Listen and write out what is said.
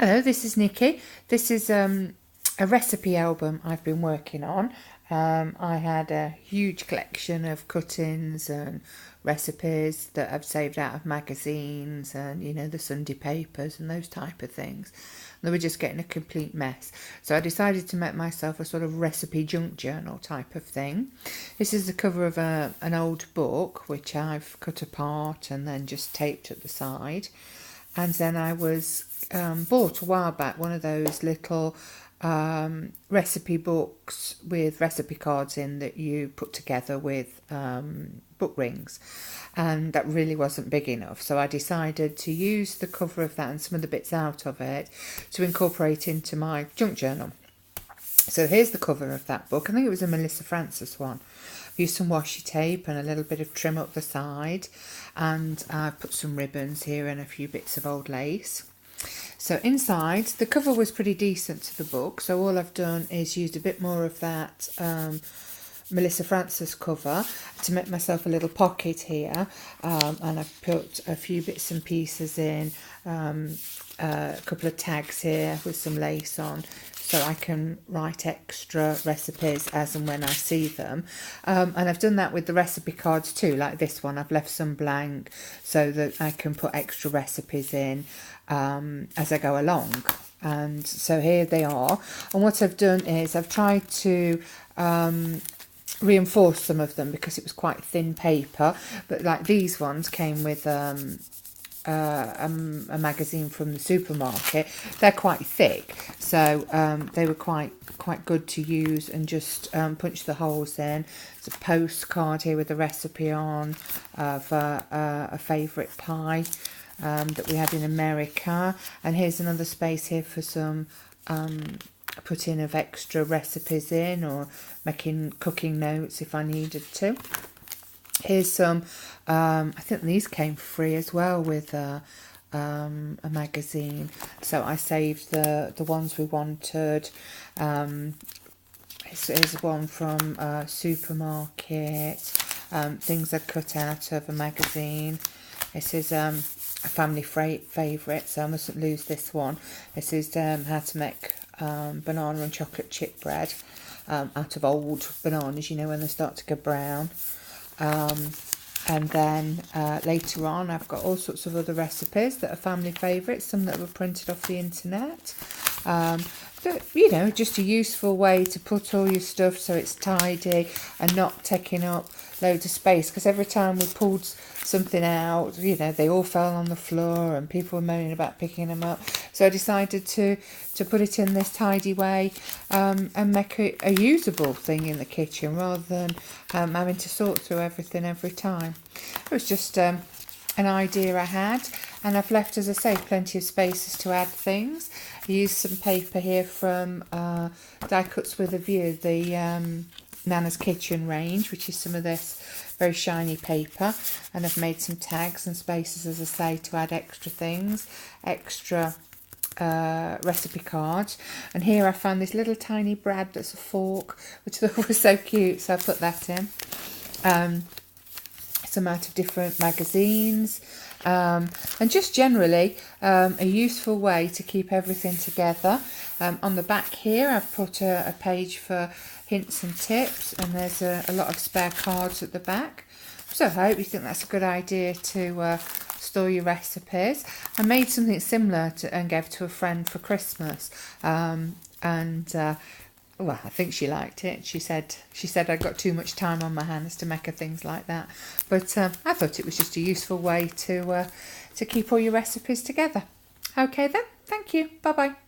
Hello, this is Nikki. This is a recipe album I've been working on. I had a huge collection of cuttings and recipes that I've saved out of magazines and, the Sunday papers and those type of things. They were just getting a complete mess. So I decided to make myself a sort of recipe junk journal type of thing. This is the cover of an old book, which I've cut apart and then just taped at the side. And then I bought a while back one of those little recipe books with recipe cards in that you put together with book rings, and that really wasn't big enough, so I decided to use the cover of that and some of the bits out of it to incorporate into my junk journal. So here's the cover of that book. I think it was a Melissa Francis one. I've used some washi tape and a little bit of trim up the side, and I've put some ribbons here and a few bits of old lace. So inside, the cover was pretty decent to the book, so all I've done is used a bit more of that Melissa Francis cover to make myself a little pocket here, and I've put a few bits and pieces in, a couple of tags here with some lace on, so I can write extra recipes as and when I see them. And I've done that with the recipe cards too, like this one. I've left some blank so that I can put extra recipes in as I go along. And so here they are. And what I've done is I've tried to reinforce some of them because it was quite thin paper. But like these ones came with a magazine from the supermarket. They're quite thick, so they were quite good to use and just punch the holes in. There's a postcard here with a recipe on of a favourite pie that we had in America, and here's another space here for some putting of extra recipes in or making cooking notes if I needed to. Here's some, I think these came free as well with a magazine, so I saved the ones we wanted. Here's one from a supermarket, things I cut out of a magazine. This is a family favourite, so I mustn't lose this one. This is how to make banana and chocolate chip bread out of old bananas, when they start to go brown. And then later on I've got all sorts of other recipes that are family favourites, some that were printed off the internet. But, just a useful way to put all your stuff so it's tidy and not taking up loads of space, because every time we pulled something out, they all fell on the floor and people were moaning about picking them up. So I decided to put it in this tidy way and make it a usable thing in the kitchen rather than having to sort through everything every time. It was just an idea I had, and I've left, as I say, plenty of spaces to add things. I used some paper here from Die Cuts with a View, the Nana's Kitchen range, which is some of this very shiny paper, and I've made some tags and spaces, as I say, to add extra things, extra recipe cards. And here I found this little tiny brad that's a fork, which I thought was so cute, so I put that in. Some out of different magazines, and just generally a useful way to keep everything together. On the back here I've put a page for hints and tips, and there's a lot of spare cards at the back. So I hope you think that's a good idea to store your recipes. I made something similar and gave to a friend for Christmas, well, I think she liked it. She said I got too much time on my hands to make her things like that. But I thought it was just a useful way to keep all your recipes together. Okay then, thank you. Bye bye.